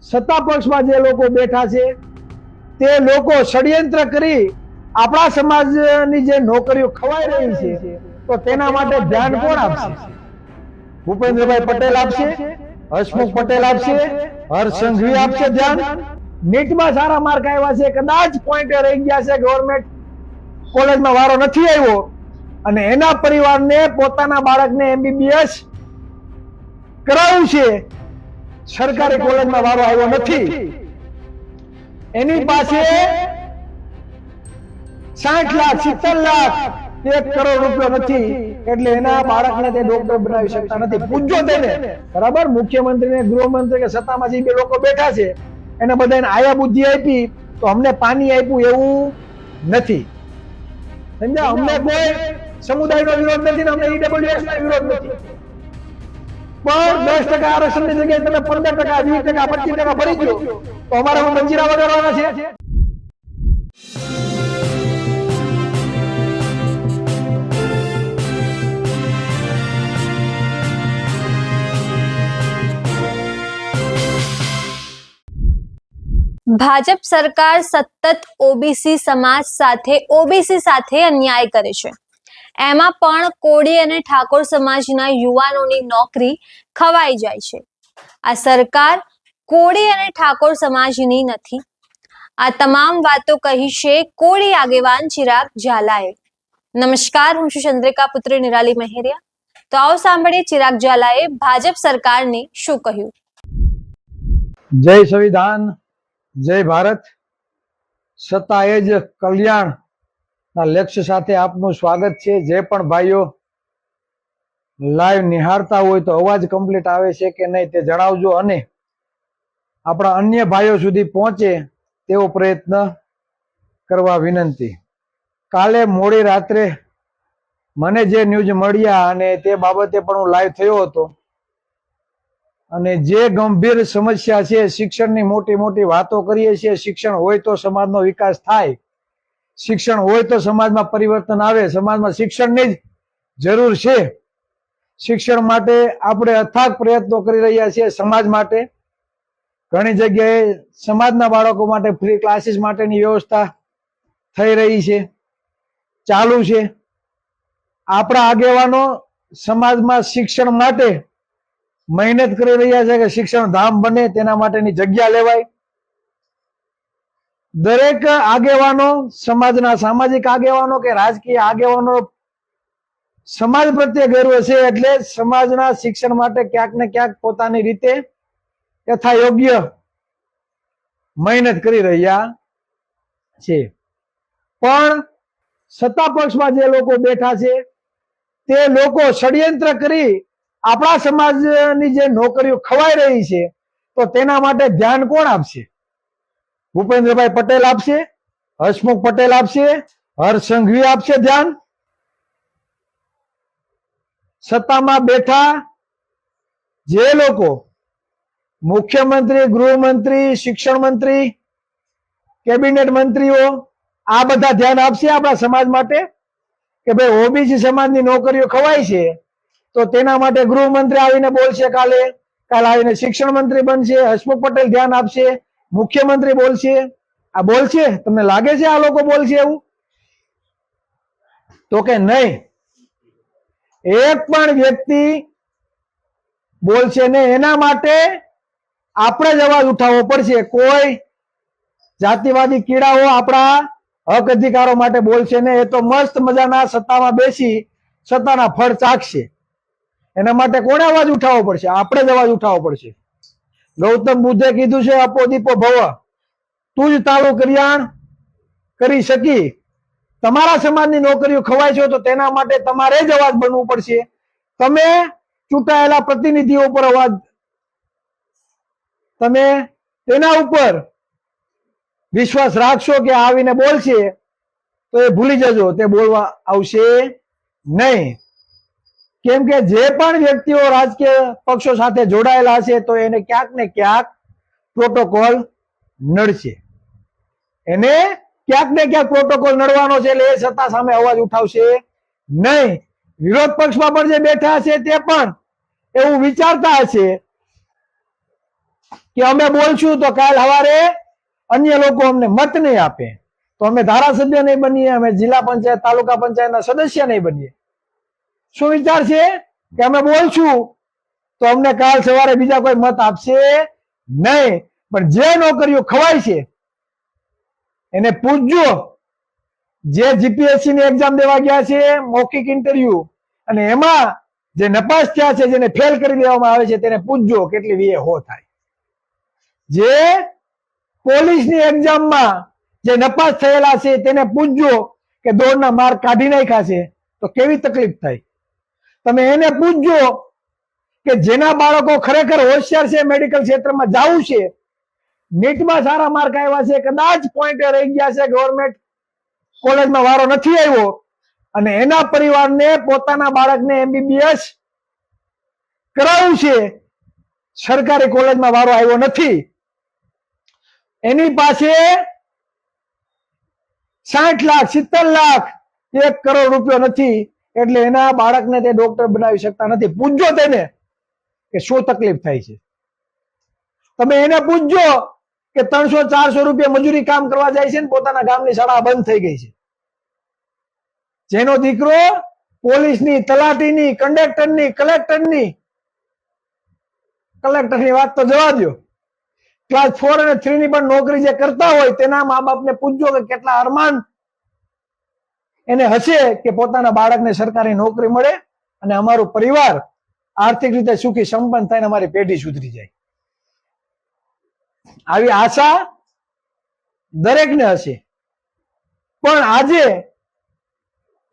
સત્તા પક્ષમાં જે લોકો બેઠા છે તે લોકો ષડયંત્ર કરી આપણા સમાજની જે નોકરીઓ ખવાઈ રહી છે તો તેના માટે ધ્યાન કોણ આપશે? ભૂપેન્દ્રભાઈ પટેલ આપશે, હસમુખ પટેલ આપશે, હર્ષ સંઘવી આપશે ધ્યાન? નીટમાં સારા માર્ક આવ્યા છે, કદાચ પોઈન્ટ રહી ગયા છે, ગવર્મેન્ટ કોલેજમાં વારો નથી આવ્યો અને એના પરિવારને પોતાના બાળકને MBBS કરાવવું છે, સરકારી કોલેજમાં વારો આવ્યો નથી, એની પાસે 60 લાખ 70 લાખ 1 કરોડ રૂપિયા નથી, એટલે એના બાળકને તે ડોક્ટર બનાવી શકતા નથી. પૂછજો તેને, બરાબર? મુખ્યમંત્રી ને ગૃહમંત્રી કે સત્તામાં જે બે લોકો બેઠા છે એને બધાને આયા બુદ્ધિ આપી તો અમને પાણી આપ્યું એવું નથી. સમજ્યા? અમને કોઈ સમુદાયનો વિરોધ નથી ને અમને EWS નો વિરોધ નથી, પણ 10% આરક્ષણની જગ્યાએ તમે 15%, 20%, 25% ભરી દો તો અમારે મંજીરા વગાડવાના છે? ભાજપ સરકાર સતત ઓબીસી સાથે અન્યાય કરે છે. એમાં પણ કોળી અને ઠાકોર સમાજના યુવાનોની નોકરી ખવાઈ જાય છે. આ સરકાર કોળી અને ઠાકોર સમાજની નથી. આ તમામ વાતો કહી છે કોળી આગેવાન ચિરાગ ઝાલાએ. નમસ્કાર, હું છું ચંદ્રિકા પુત્રી નિરાલી મહેરિયા. તો આવો સાંભળીએ ચિરાગ ઝાલાએ ભાજપ સરકારને શું કહ્યું. જય સંવિધાન, જય ભારત. સત્તા એ જ કલ્યાણ ના લક્ષ્ય સાથે આપનું સ્વાગત છે. જે પણ ભાઈઓ લાઈવ નિહાળતા હોય તો અવાજ કમ્પ્લીટ આવે છે કે નહીં તે જણાવજો, અને આપણા અન્ય ભાઈઓ સુધી પહોંચે તેવો પ્રયત્ન કરવા વિનંતી. કાલે મોડી રાત્રે મને જે ન્યૂઝ મળ્યા અને તે બાબતે પણ હું લાઈવ થયો હતો, અને જે ગંભીર સમસ્યા છે, શિક્ષણની મોટી મોટી વાતો કરીએ છીએ, શિક્ષણ હોય તો સમાજનો વિકાસ થાય, શિક્ષણ હોય તો સમાજમાં પરિવર્તન આવે, સમાજમાં શિક્ષણની જ જરૂર છે. શિક્ષણ માટે આપણે અથાગ પ્રયત્નો કરી રહ્યા છીએ. સમાજ માટે ઘણી જગ્યાએ સમાજના બાળકો માટે ફ્રી ક્લાસીસ માટેની વ્યવસ્થા થઈ રહી છે, ચાલુ છે. આપણા આગેવાનો સમાજમાં શિક્ષણ માટે મહેનત કરી રહ્યા છે કે શિક્ષણ ધામ બને, તેના માટેની જગ્યા લેવાય. દરેક આગેવાનો, સમાજના સામાજિક આગેવાનો કે રાજકીય આગેવાનો સમાજ પ્રત્યે ગર્વ છે, એટલે સમાજના શિક્ષણ માટે ક્યાંક ને ક્યાંક પોતાની રીતે યથા યોગ્ય મહેનત કરી રહ્યા છે. પણ સત્તા પક્ષમાં જે લોકો બેઠા છે તે લોકો ષડયંત્ર કરી આપણા સમાજની જે નોકરીઓ ખવાઈ રહી છે તો તેના માટે ધ્યાન કોણ આપશે? ભૂપેન્દ્રભાઈ પટેલ આપશે, હસમુખ પટેલ આપશે, હર્ષ સંઘવી આપશે ધ્યાન? સત્તામાં બેઠા જે લોકો મુખ્યમંત્રી, ગૃહમંત્રી, શિક્ષણ મંત્રી, કેબિનેટ મંત્રીઓ, આ બધા ધ્યાન આપશે આપણા સમાજ માટે કે ભાઈ ઓબીસી સમાજની નોકરીઓ ખવાય છે તો તેના માટે ગૃહમંત્રી આવીને બોલશે, કાલે આવીને શિક્ષણ મંત્રી બનશે, હસમુખ પટેલ ધ્યાન આપશે, મુખ્યમંત્રી બોલશે? આ બોલશે? તમને લાગે છે આ લોકો બોલશે એવું? તો કે નહીં, એક પણ વ્યક્તિ બોલશે ને. એના માટે આપણે જ અવાજ ઉઠાવવો પડશે. કોઈ જાતિવાદી કીડાઓ આપણા હક અધિકારો માટે બોલશે ને. એ તો મસ્ત મજાના સત્તામાં બેસી સત્તાના ફળ ચાખશે. એના માટે કોને અવાજ ઉઠાવવો પડશે? આપણે જ અવાજ ઉઠાવવો પડશે. ગૌતમ બુદ્ધે કીધું છે, અપો દીપો ભવ, તું જ તારું કલ્યાણ કરી શકી. તમારા સમાજની નોકરીઓ ખવાય છે તો તેના માટે તમારે જ અવાજ બનવું પડશે. તમે ચૂંટાયેલા પ્રતિનિધિઓ ઉપર અવાજ, તમે તેના ઉપર વિશ્વાસ રાખશો કે આવીને બોલશે તો એ ભૂલી જજો, તે બોલવા આવશે નહીં. કેમ કે જે પણ વ્યક્તિઓ રાજકીય પક્ષો સાથે જોડાયેલા હશે તો એને ક્યાંક ને ક્યાંક પ્રોટોકોલ નડશે. એને ક્યાંક ને ક્યાંક પ્રોટોકોલ નડવાનો છે, એટલે એ સત્તા સામે અવાજ ઉઠાવશે નહીં. વિરોધ પક્ષમાં પણ જે બેઠા હશે તે પણ એવું વિચારતા હશે કે અમે બોલશું તો કાલ સવારે અન્ય લોકો અમને મત નહીં આપે, તો અમે ધારાસભ્ય નહીં બનીએ, અમે જિલ્લા પંચાયત તાલુકા પંચાયતના સદસ્ય નહીં બનીએ. શું વિચાર છે કે અમે બોલશું તો અમને કાલ સવારે બીજા કોઈ મત આપશે નહીં. પણ જે નોકરીઓ ખવાય છે એને પૂછજો. જે જીપીએસસી ની એક્ઝામ દેવા ગયા છે, મૌખિક ઇન્ટરવ્યુ, અને એમાં જે નપાસ થયા છે, જેને ફેલ કરી દેવામાં આવે છે, તેને પૂછજો કેટલી વીએ હો થાય. જે પોલીસની એક્ઝામમાં જે નપાસ થયેલા છે તેને પૂછજો કે દોડના માર્ક કાઢી નાખ્યા છે તો કેવી તકલીફ થાય. તમે એને પૂછજો કે જેના બાળકો ખરેખર હોશિયાર છે, મેડિકલ ક્ષેત્રમાં જવું છે, નીટમાં સારા માર્ક આવ્યા છે, કદાચ પોઈન્ટે રહી ગયા છે, ગવર્મેન્ટ કોલેજમાં વારો નથી આવ્યો, અને એના પરિવારને પોતાના બાળકને એમબીબીએસ કરાવવું છે, સરકારી કોલેજમાં વારો આવ્યો નથી, એની પાસે 60 લાખ 70 લાખ 1 કરોડ રૂપિયો નથી, એટલે એના બાળકને તે ડોક્ટર બનાવી શકતા નથી. પૂછજો તેને કે શું તકલીફ થાય છે. તમે એને પૂછજો કે 300-400 રૂપિયા મજૂરી કામ કરવા જાય છે ને પોતાના ગામની શાળા બંધ થઈ ગઈ છે. જેનો દીકરો પોલીસની, તલાટીની, કંડક્ટરની, કલેક્ટરની વાત તો જવા દો, ક્લાસ 4 અને 3 ની પણ નોકરી જે કરતા હોય તેના મા બાપને પૂછજો કે કેટલા અરમાન એને હશે કે પોતાના બાળકને સરકારી નોકરી મળે અને અમારું પરિવાર આર્થિક રીતે સુખી સંપન્ન થાય, અમારી પેઢી સુધરી જાય. આવી આશા દરેકને હશે. પણ આજે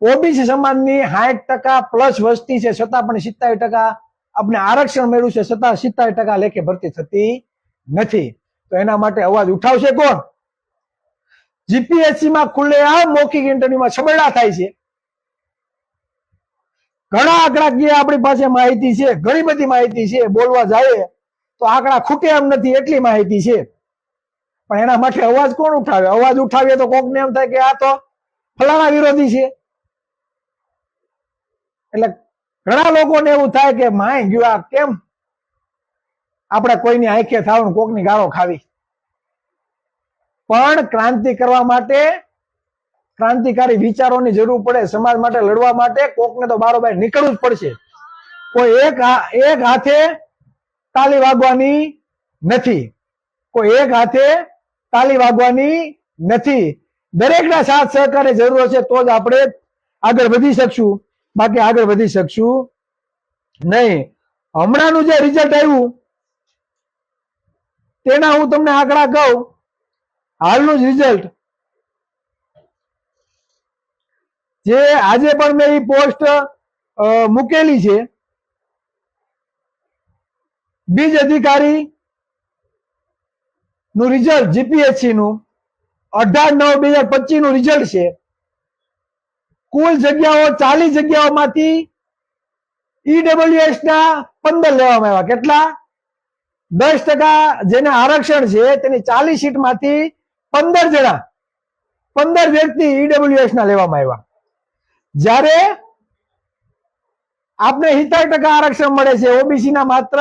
ઓબીસી સમાજની 60% પ્લસ વસ્તી છે, છતાં પણ 70% આપણે આરક્ષણ મેળવ્યું છે, છતાં 70% લેખે ભરતી થતી નથી. તો એના માટે અવાજ ઉઠાવશે કોણ? જીપીએસસી માં ખુલ્લેઆમ મૌખિક ઇન્ટરવ્યુમાં છબરડા થાય છે. ઘણા આંકડાકીય આપણી પાસે માહિતી છે, ઘણી બધી માહિતી છે, બોલવા જાય તો આંકડા ખૂટે એમ નથી, એટલી માહિતી છે. પણ એના માટે અવાજ કોણ ઉઠાવે? અવાજ ઉઠાવીએ તો કોકને એમ થાય કે આ તો ફલાણા વિરોધી છે. એટલે ઘણા લોકોને એવું થાય કે માય ગયું, આ કેમ આપણે કોઈની આંખે થાવ, કોકની ગાળો ખાવી. પણ ક્રાંતિ કરવા માટે ક્રાંતિકારી વિચારોની જરૂર પડે. સમાજ માટે લડવા માટે કોકને તો બારોબાર નીકળવું જ પડશે. કોઈ એક હાથે તાલી વાગવાની નથી, કોઈ એક હાથે તાલી વાગવાની નથી. દરેકના સાથ સહકારની જરૂર છે તો જ આપણે આગળ વધી શકશું, બાકી આગળ વધી શકશું નહીં. હમણાંનું જે રિઝલ્ટ આવ્યું તેના હું તમને આંકડા કહું. હાલનું જ રિઝલ્ટ જે આજે પણ મેં એ પોસ્ટ મૂકેલી છે, બીજ અધિકારી નું રિઝલ્ટ જીપીએસસી નું 18/9/2025 નું રિઝલ્ટ છે. કુલ જગ્યાઓ 40 જગ્યાઓમાંથી ઈડબ્લ્યુએસ ના 15 લેવામાં આવ્યા. કેટલા? 10% જેને આરક્ષણ છે તેની 40 સીટમાંથી 15 વ્યક્તિ ઈડબ્લ્યુએસ ના લેવામાં આવ્યા. જ્યારે આપણે 70% આરક્ષણ મળે છે, ઓબીસી ના માત્ર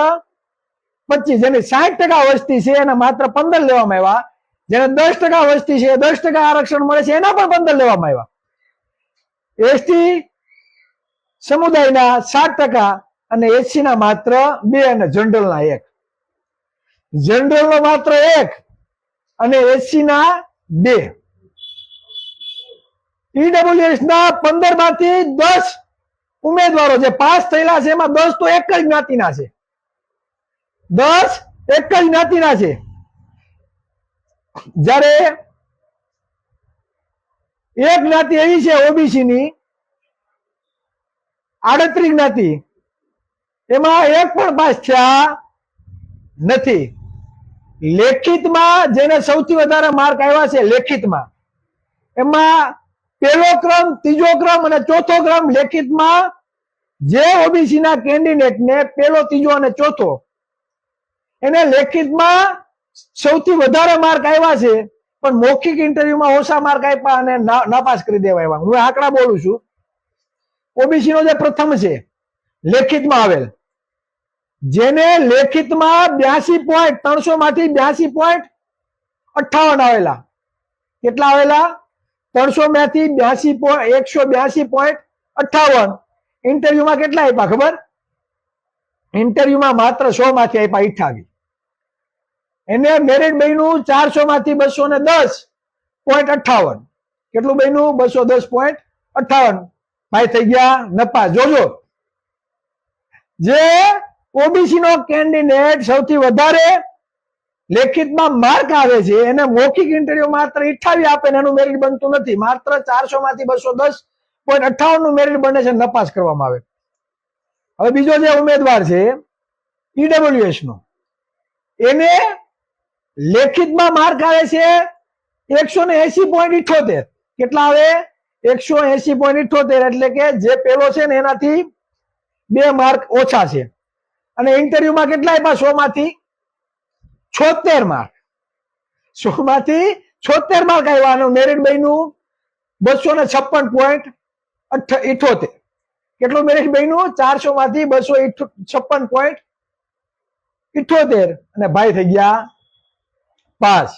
25, જેની 60% વસ્તી છે એના માત્ર 15 લેવામાં આવ્યા. જેને 10% વસ્તી છે, 10% આરક્ષણ મળે છે, એના પણ 15 લેવામાં આવ્યા. એસટી સમુદાયના 60% અને એસસી ના માત્ર 2 અને જનરલ ના 1. જનરલ નો માત્ર 1 અને એસસી ના 2. ઈડબ્લ્યુએસ ના 15 માંથી 10 ઉમેદવારો જે પાસ થયેલા છે એમાં 10 તો એક જ જ્ઞાતિના છે. 10 એક જ જ્ઞાતિના છે. જ્યારે એક જ્ઞાતિ એવી છે ઓબીસી ની 38 જ્ઞાતિ, એમાં એક પણ પાસ થયા નથી. લેખિતમાં જેને સૌથી વધારે માર્ક આવ્યા છે, લેખિતમાં એમાં પહેલો ક્રમ, ત્રીજો ક્રમ અને ચોથો ક્રમ લેખિતમાં જે ઓબીસી ના કેન્ડિડેટને પહેલો, ત્રીજો અને ચોથો એને લેખિતમાં સૌથી વધારે માર્ક આવ્યા છે, પણ મૌખિક ઇન્ટરવ્યુમાં ઓછા માર્ક આપ્યા અને નાપાસ કરી દેવાયા. હું આંકડા બોલું છું. ઓબીસી નો જે પ્રથમ છે લેખિતમાં આવેલ જેને લેખિતમાં 82.300 માંથી 82.58 આવેલા. કેટલા આવેલા? 300 માંથી 182.58. ઇન્ટરવ્યુમાં કેટલા આપ્યા ખબર? ઇન્ટરવ્યુમાં માત્ર 100 માંથી આપ્યા 28. એને મેરિટ બન્યું 400 માંથી 210.58. કેટલું બન્યું? 210.58. ભાઈ થઈ ગયા નપાસ. જોજો, જે ઓબીસી નો કેન્ડિડેટ સૌથી વધારે લેખિતમાં માર્ક આવે છે એને મૌખિક ઇન્ટરવ્યુ માત્ર 28 આપે ને એનું મેરિટ બનતું નથી. માત્ર 400 માંથી 210.58 નું મેરિટ બને છે, નપાસ કરવામાં આવે. હવે બીજો જે ઉમેદવાર છે ઈડબ્લ્યુએસ નો, એને લેખિતમાં માર્ક આવે છે 180.78. કેટલા આવે? 180.78. એટલે કે જે પેલો છે ને એનાથી 2 માર્ક ઓછા છે. અને ઇન્ટરવ્યુમાં કેટલા આપ્યા? 100 માંથી 76 માર્ક. 100 માંથી 76 માર્ક આવ્યા અને મેરિટ બન્યું 256.78. કેટલું મેરિટ બન્યું? 400 માંથી 256.78. અને ભાઈ થઈ ગયા પાસ.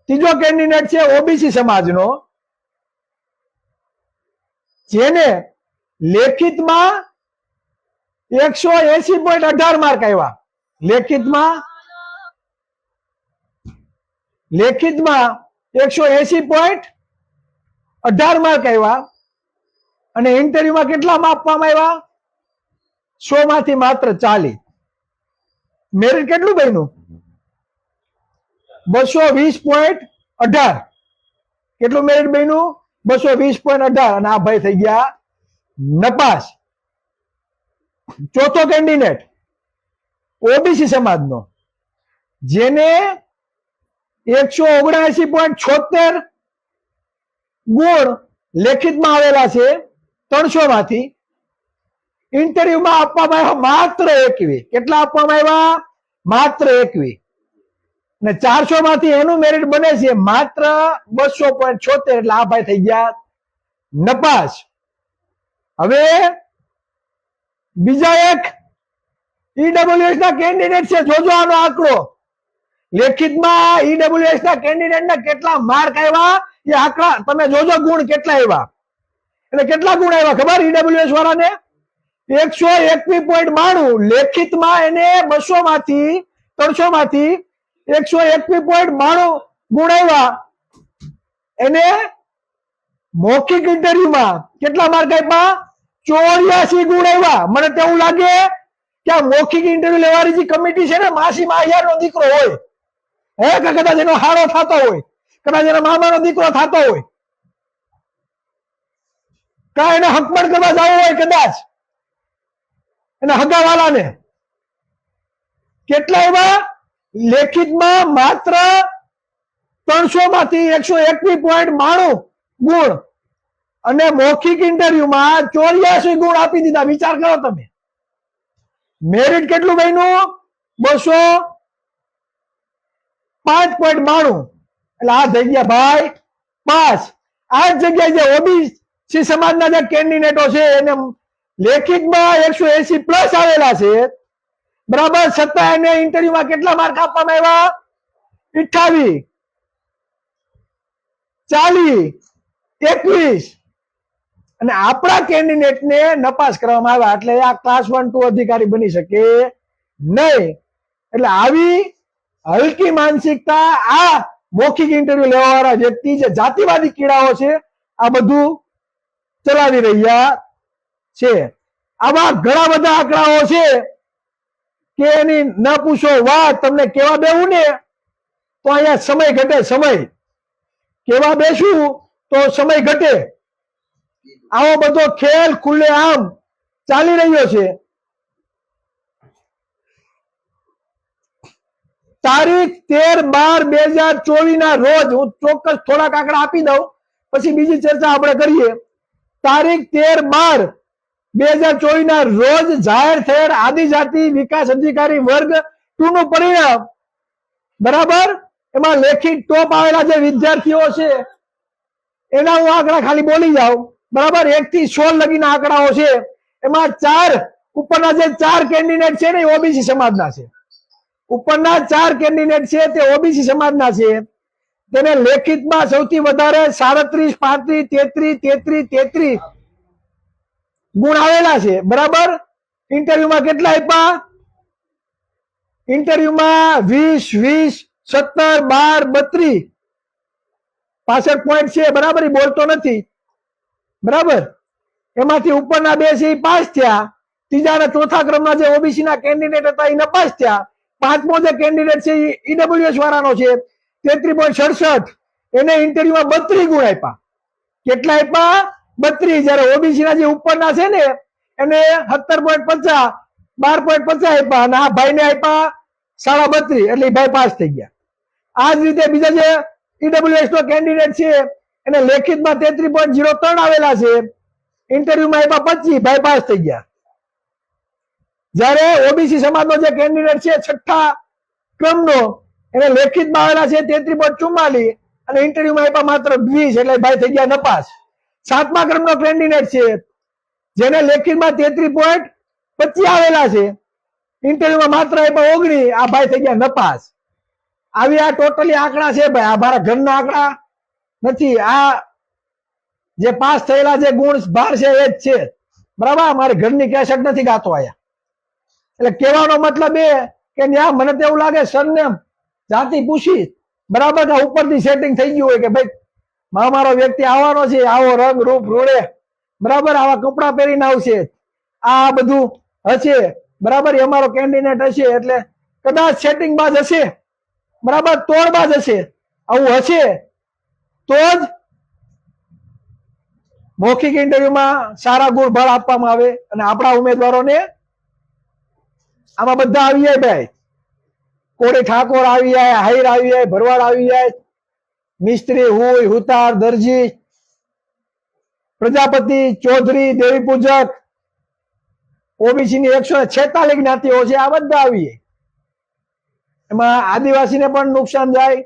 ત્રીજો કેન્ડિડેટ છે ઓબીસી સમાજનો, જેને લેખિતમાં 180.18 માર્ક આવ્યા. લેખિતમાં 180.18 માર્ક આવ્યા અને ઇન્ટરવ્યુમાં કેટલા આપવામાં આવ્યા? 100 માંથી માત્ર 40. મેરિટ કેટલું બન્યું? 220.18. કેટલું મેરિટ બન્યું? 220.18. અને આ ભાઈ થઈ ગયા નપાસ. ચોથો કેન્ડિડેટ ઓબીસી સમાજનો, જેને 179.76 ગુણ લેખિતમાં આવેલા છે 300 માંથી. ઇન્ટરવ્યુમાં આપવામાં આવ્યા માત્ર 21. કેટલા આપવામાં આવ્યા? માત્ર 21. અને 400 માંથી એનું મેરિટ બને છે માત્ર 200.76. એટલે આ ભાઈ થઈ ગયા નપાસ. હવે બીજા એક ઈડબ્લ્યુએસ ના કેન્ડિડેટ છે. જોજો આનો આંકડો. લેખિતમાં ઈડબ્લ્યુએસ ના કેન્ડિડેટ ના કેટલા માર્ક આવ્યા એ આંકડા તમે જોજો. ગુણ કેટલા આવ્યા? એટલે કેટલા ગુણ આવ્યા ખબર? ઈડબ્લ્યુએસ વાળાને 121.92. લેખિતમાં એને 200 માંથી 300 માંથી 121.92 ગુણ આવ્યા. એને મૌખિક ઇન્ટરવ્યુમાં કેટલા માર્ક આપ્યા? 84 ગુણ આવ્યા. મને તો એવું લાગે કે આ મૌખિક ઇન્ટરવ્યુ લેવાની જે કમિટી છે ને, માસી માહિયાર નો દીકરો હોય, હે, કદાચ એનો હારો થતો હોય, કદાચ એના મામાનો દીકરો થતો હોય, કા એને હકમણ કરવા જવું હોય, કદાચ એના હગાવાલાને. કેટલા એવા? લેખિતમાં માત્ર 300 માંથી 121.92 ગુણ અને મૌખિક ઇન્ટરવ્યુમાં 84 ગુણ આપી દીધા. વિચાર કરો તમે. મેરિટ કેટલું બન્યું? 205.92. એટલે આ થઈ ગયા ભાઈ પાસ. આ જ જગ્યાએ જે ઓબીસી સમાજના જે કેન્ડિડેટો છે એને લેખિતમાં 180 પ્લસ આવેલા છે, બરાબર, છતાં એને ઇન્ટરવ્યુમાં કેટલા માર્ક આપવામાં આવ્યા? 28, 40, 21. અને આપણા કેન્ડિડેટને નપાસ કરવામાં આવ્યા. એટલે આ ક્લાસ 1, 2 અધિકારી બની શકે નહીં. એટલે આવી હલકી માનસિકતા આ મૌખિક ઇન્ટરવ્યુ લેવા વાળા વ્યક્તિ, જે જાતિવાદી કીડાઓ છે, આ બધું ચલાવી રહ્યા છે. આવા ઘણા બધા આંકડાઓ છે કે એની ન પૂછો વાત. તમને કેવા બેવું ને તો અહીંયા સમય ઘટે. સમય કેવા બેસું તો સમય ઘટે. આવો બધો ખેલ ખુલ્લે આમ ચાલી રહ્યો છે. તારીખ 13/12/2024 ના રોજ, હું ચોક્કસ થોડાક આંકડા આપી દઉં પછી બીજી ચર્ચા આપણે કરીએ. તારીખ 13/12/2024 ના રોજ જાહેર થયેલ આદિજાતિ વિકાસ અધિકારી વર્ગ 2 નું પરિણામ, બરાબર, એમાં લેખિત ટોપ આવેલા જે વિદ્યાર્થીઓ છે એના હું આંકડા ખાલી બોલી જાઉં, બરાબર. 1 થી 16 લગીના આંકડાઓ છે. એમાં 4 ઉપરના જે 4 કેન્ડિડેટ છે ને એ ઓબીસી સમાજના છે. ઉપરના 4 કેન્ડિડેટ છે તે ઓબીસી સમાજના છે. તેને લેખિતમાં સૌથી વધારે 37, 35, 33, 33 ગુણ આવેલા છે. બરાબર. ઇન્ટરવ્યુમાં કેટલા આપ્યા? ઇન્ટરવ્યુમાં 20, 20, 17, 12, 32 65 પોઈન્ટ છે. બરાબર. એ બોલતો નથી. બરાબર. એમાંથી ઉપરના 2 છે એ પાસ થયા. ત્રીજા અને ચોથા ક્રમના જે ઓબીસી ના કેન્ડિડેટ હતા એ નપાસ થયા. પાંચમો જે કેન્ડિડેટ છે એ ઈડબ્લ્યુએસ વાળાનો છે 33.67. એને ઇન્ટરવ્યુમાં 32 ગુણ આપ્યા. કેટલા આપ્યા? 32. જયારે ઓબીસી ના જે ઉપરના છે ને એને 17.50, 12.50 આપ્યા અને આ ભાઈને આપ્યા 32.5. એટલે એ ભાઈ પાસ થઈ ગયા. આ જ રીતે બીજા જે ઈડબ્લ્યુએસ નો કેન્ડિડેટ છે એને લેખિતમાં 33.03 આવેલા છે. ઇન્ટરવ્યુમાં આપ્યા 25, ભાઈ પાસ થઈ ગયા. જ્યારે ઓબીસી સમાજનો જે કેન્ડિડેટ છે છઠ્ઠા ક્રમનો એને લેખિતમાં આવેલા છે 33.44 અને ઇન્ટરવ્યુમાં આપ્યા માત્ર 20. એટલે ભાઈ થઈ ગયા નપાસ. સાતમા ક્રમનો કેન્ડિડેટ છે જેને લેખિતમાં 33.25 આવેલા છે. ઇન્ટરવ્યુમાં માત્ર આપ્યા 19. આ ભાઈ થઈ ગયા નપાસ. આવી આ ટોટલી આંકડા છે ભાઈ. આ મારા ઘરના આંકડા નથી. આ જે પાસ થયેલા જે ગુણ ભાર છે એ જ છે. બરાબર. મારી ઘરની કેસેટ નથી ગાતો આયા. એટલે કહેવાનો મતલબ એ કે ત્યાં મને તો એવું લાગે સરનેમ જાતિ પૂછી બરાબર કે ઉપરથી સેટિંગ થઈ ગયું હોય કે ભાઈ મારો વ્યક્તિ આવવાનો છે, આવો રંગ રૂપ રૂડે, બરાબર, આવા કપડા પહેરીને આવશે, આ બધું હશે, બરાબર, એ અમારો કેન્ડિડેટ હશે. એટલે કદાચ સેટિંગ બાદ હશે, બરાબર, તોડ બાદ હશે. આવું હશે તો જ મૌખિક ઇન્ટરવ્યુમાં સારા ગુણ ભાળ આપવામાં આવે. અને આપણા ઉમેદવારોને આમાં બધા આવી જાય ભાઈ. કોળી ઠાકોર આવી જાય, હાઈર આવી જાય, ભરવાડ આવી જાય, મિસ્ત્રી, હુઈ, હુતાર, દરજી, પ્રજાપતિ, ચૌધરી, દેવી પૂજક, ઓબીસી ની 146 જ્ઞાતિઓ છે. આ બધા આવી જાય. એમાં આદિવાસીને પણ નુકસાન જાય,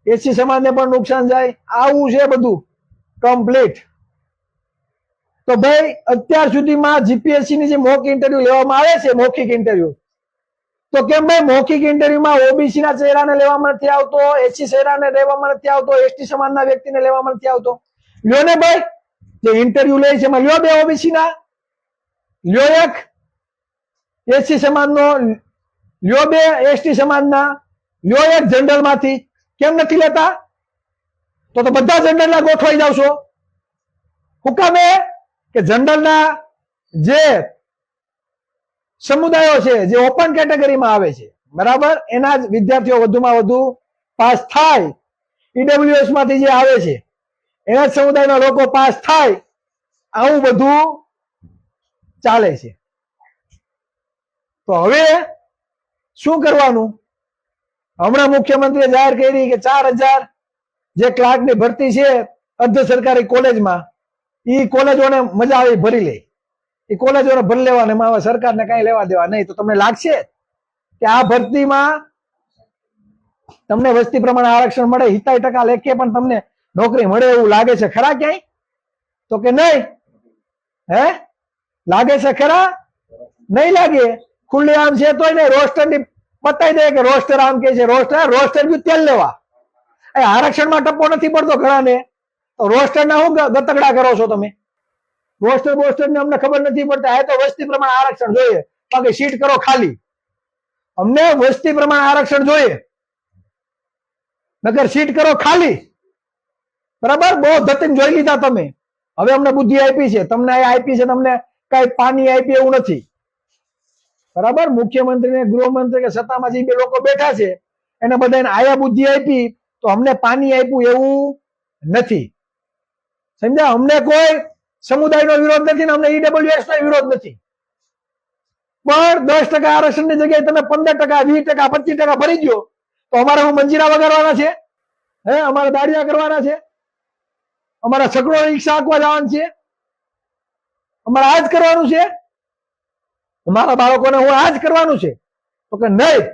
એસી સમાજને પણ નુકસાન જાય. આવું છે બધું કમ્પ્લીટ. તો ભાઈ અત્યાર સુધીમાં જીપીએસસી ની જે મોક ઇન્ટરવ્યુ લેવામાં આવે છે, મૌખિક ઇન્ટરવ્યુ, તો કેમ ભાઈ મૌખિક ઇન્ટરવ્યુમાં ઓબીસી ના ચહેરાને લેવામાં નથી આવતો, એસસી ચહેરાને લેવામાં નથી આવતો, એસટી સમાજના વ્યક્તિને લેવામાં નથી આવતો? લ્યો ને ભાઈ, જે ઇન્ટરવ્યુ લે છે એમાં લ્યો 2 ઓબીસી ના, લ્યો 1 એસસી સમાજનો, લ્યો 2 એસટી સમાજના, લ્યો 1 જનરલ માંથી. કેમ નથી લેતા? તો બધા જનરલ ના ગોઠવાઈ જાવ છો. હુકામે કે જનરલના જે સમુદાયો છે જે ઓપન કેટેગરીમાં આવે છે, બરાબર, એના જ વિદ્યાર્થીઓ વધુમાં વધુ પાસ થાય. ઈડબ્લ્યુએસ માંથી જે આવે છે એના જ સમુદાયના લોકો પાસ થાય. આવું બધું ચાલે છે. તો હવે શું કરવાનું? હમણાં મુખ્યમંત્રીએ જાહેર કરી કે 4000 જે ક્લાર્કની ભરતી છે અર્ધ સરકારી કોલેજમાં, એ કોલેજોને મજા આવી ભરી લે. એ કોલેજોને ભરી લેવા, એમાં સરકારને કઈ લેવા દેવા નહીં. તો તમને લાગશે કે આ ભરતીમાં તમને વસ્તી પ્રમાણે આરક્ષણ મળે, 70% લેખે પણ તમને નોકરી મળે એવું લાગે છે ખરા ક્યાંય? તો કે નહીં. હે, લાગે છે ખરા? નહીં લાગે. ખુલ્લી આમ છે તોય નહીં. રોસ્ટર ની બતાવી દે કે રોસ્ટર આમ કે છે, રોસ્ટર બી તેલ લેવા. આરક્ષણમાં ટપ્પો નથી પડતો ઘણાને, તો રોસ્ટર ના હું ગતકડા કરો છો તમે? રોસ્ટર ને અમને ખબર નથી પડતી. આ તો વસ્તી પ્રમાણે આરક્ષણ જોઈએ, બાકી સીટ કરો ખાલી. અમને વસ્તી પ્રમાણે આરક્ષણ જોઈએ, નકર સીટ કરો ખાલી. બરાબર. બહુ ધતિંગ જોઈ લીધા તમે. હવે અમને બુદ્ધિ આપી છે, તમને આપી છે, તમને કઈ પાણી આપી એવું નથી. બરાબર. મુખ્યમંત્રી ને ગૃહમંત્રી કે સત્તામાં જે 2 લોકો બેઠા છે એને બધાને આયા બુદ્ધિ આપી, તો અમને પાણી આપ્યું એવું નથી. સમજ્યા? અમને કોઈ સમુદાયનો વિરોધ નથી ને અમને ઈડબ્લ્યુએસ નો વિરોધ નથી. પણ 10% આરક્ષણની જગ્યાએ તમે 15%, 20%, 25% ભરી દો તો અમારે હું મંજીરા વગાડવાના છે? હે, અમારે દાડિયા કરવાના છે? અમારા છકડો રિક્ષા આંકવા જવાનું છે? અમારે આ જ કરવાનું છે? અમારા બાળકોને હું આ જ કરવાનું છે? તો કે નહીં,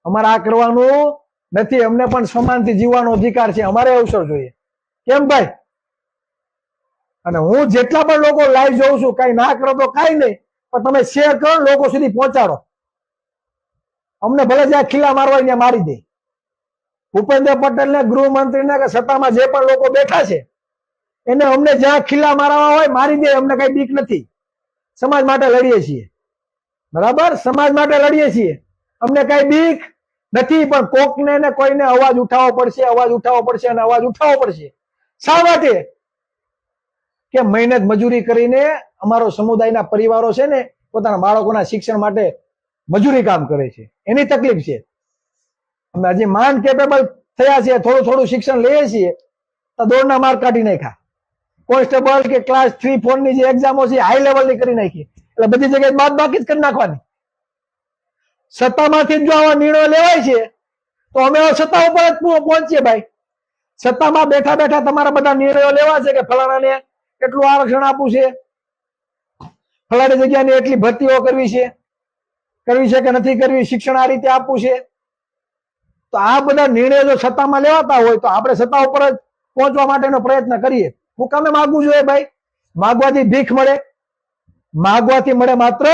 અમારે આ કરવાનું નથી. અમને પણ સમાનથી જીવવાનો અધિકાર છે. અમારે અવસર જોઈએ. કેમ ભાઈ? અને હું જેટલા પણ લોકો લાઈવ જોઉં છું, કઈ ના કરો તો કઈ નહીં, પણ તમે શેર કરો, લોકો સુધી પહોંચાડો. અમને ભલે જ્યાં ખીલા મારવા હોય ત્યાં મારી દે. ભૂપેન્દ્ર પટેલ ને ગૃહમંત્રીને કે સત્તામાં જે પણ લોકો બેઠા છે એને અમને જ્યાં ખીલા મારવા હોય મારી દે, અમને કઈ બીક નથી. સમાજ માટે લડીએ છીએ, બરાબર, સમાજ માટે લડીએ છીએ, અમને કઈ બીક નથી. પણ કોકને ને કોઈને અવાજ ઉઠાવવો પડશે, અવાજ ઉઠાવવો પડશે અને અવાજ ઉઠાવવો પડશે. શા માટે? કે મહેનત મજૂરી કરીને અમારો સમુદાયના પરિવારો છે ને પોતાના બાળકોના શિક્ષણ માટે મજૂરી કામ કરે છે, એની તકલીફ છે. અમે હજી માન કેપેબલ થયા છીએ, થોડું થોડું શિક્ષણ લઈએ છીએ તો દોડના માર્ક કાઢી નાખ્યા. કોન્સ્ટેબલ કે ક્લાસ 3-4 ની જે એક્ઝામો છે હાઈ લેવલની કરી નાખી. એટલે બધી જગ્યાએ બાદ બાકી જ કરી નાખવાની. સત્તામાંથી જો આવા નિર્ણયો લેવાય છે તો અમે સત્તા ઉપર જ પહોંચીએ ભાઈ. સત્તામાં બેઠા બેઠા તમારા બધા નિર્ણયો લેવા છે કે ફલાણાને એટલું આરક્ષણ આપવું છે, ફલાણી જગ્યાની એટલી ભરતીઓ કરવી છે કે નથી કરવી, શિક્ષણ આ રીતે આપવું છે. તો આ બધા નિર્ણયો જો સત્તામાં લેવાતા હોય તો આપણે સત્તા ઉપર જ પહોંચવા માટેનો પ્રયત્ન કરીએ. હું કામે માગવું જોઈએ ભાઈ? માગવાથી ભીખ મળે? માગવાથી મળે માત્ર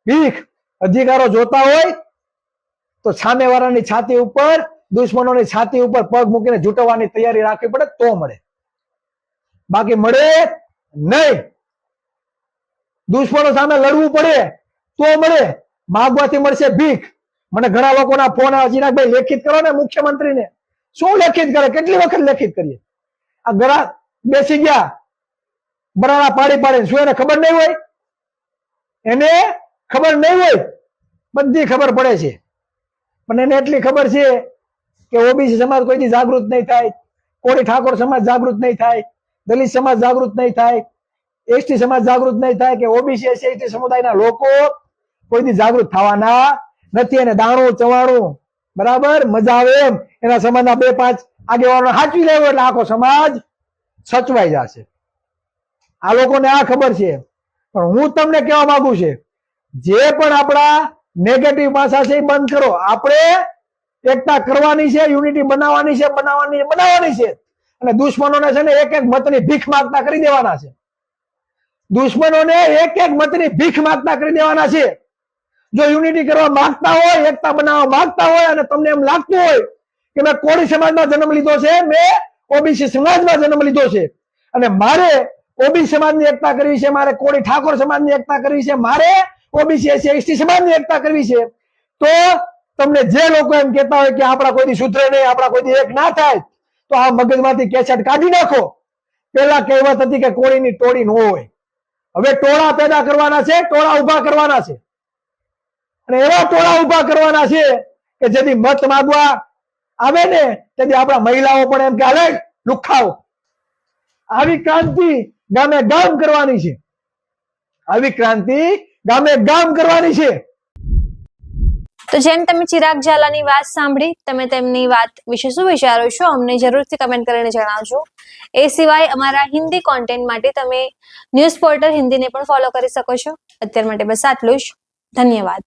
ભીખ. અધિકારો જોતા હોય તો સામેવાળાની છાતી ઉપર, દુશ્મનોની છાતી ઉપર પગ મૂકીને ઝૂંટવવાની તૈયારી રાખવી પડે તો મળે, બાકી મળે નહીં. દુશ્મનો સામે લડવું પડે તો મળે, માગવાથી મળશે ભીખ. મને ઘણા લોકોના ફોન આવે, ચિરાગભાઈ લેખિત કરો ને મુખ્યમંત્રીને. શું લેખિત કરે? કેટલી વખત લેખિત કરીએ? આ ગળા બેસી ગયા બરાડા પાડી પાડીને, શું એને ખબર નહીં હોય? એને ખબર નહીં હોય, બધી ખબર પડે છે. પણ એને એટલી ખબર છે કે ઓબીસી સમાજ કોઈથી જાગૃત નહીં થાય, કોળી ઠાકોર સમાજ જાગૃત નહીં થાય, દલિત સમાજ જાગૃત નહીં થાય, એસટી સમાજ જાગૃત નહીં થાય, કે ઓબીસી એસટી સમુદાયના લોકો કોઈથી જાગૃત થવાના નથી. અને દાણું ચવાણું બરાબર મજા આવે એમ એના સમાજના 2-5 આગેવાનો હાચવી લેવો એટલે આખો સમાજ સચવાઈ જશે. આ લોકોને આ ખબર છે. પણ હું તમને કહેવા માંગુ છે, જે પણ આપણા નેગેટિવ ભાષા છે એ બંધ કરો. આપણે એકતા કરવાની છે, યુનિટી બનાવવાની છે, બનાવવાની છે. અને દુશ્મનોને છે ને એક એક મતની ભીખ માંગતા કરી દેવાના છે. દુશ્મનોને એક એક મતની ભીખ માંગતા કરી દેવાના છે. જો યુનિટી કરવા માંગતા હોય, એકતા બનાવવા માંગતા હોય અને તમને એમ લાગતું હોય કે મેં કોળી સમાજમાં જન્મ લીધો છે, મેં ઓબીસી સમાજમાં જન્મ લીધો છે અને મારે ઓબીસી સમાજની એકતા કરવી છે, મારે કોળી ઠાકોર સમાજની એકતા કરવી છે, મારે ઓબીસી એસટી સમાજની એકતા કરવી છે, તો તમને જે લોકો એમ કહેતા હોય કે આપણા કોઈથી સુધરે નહીં, આપણા કોઈથી એક ના થાય, તો આ મગજમાંથી કેસેટ કાઢી નાખો. પેલા કહેવત હતી કે કોળીની ટોળી ન હોય. હવે ટોળા પેદા કરવાના છે, ટોળા ઉભા કરવાના છે. અને એવા ટોળા ઉભા કરવાના છે કે જેથી મત માંગવા આવે ને તેથી આપણા મહિલાઓ પણ એમ કે હાલે લુખાઓ. આવી ક્રાંતિ ગામે ગામ કરવાની છે, આવી ક્રાંતિ ગામે ગામ કરવાની છે. તો જેમ તમે ચિરાગ ઝાલાની વાત સાંભળી, તમે તેમની વાત વિશે શું વિચારો છો અમને જરૂરથી કમેન્ટ કરીને જણાવજો. એ સિવાય અમારા હિન્દી કોન્ટેન્ટ માટે તમે ન્યૂઝ પોર્ટલ હિન્દીને પણ ફોલો કરી શકો છો. અત્યાર માટે બસ આટલું જ. ધન્યવાદ.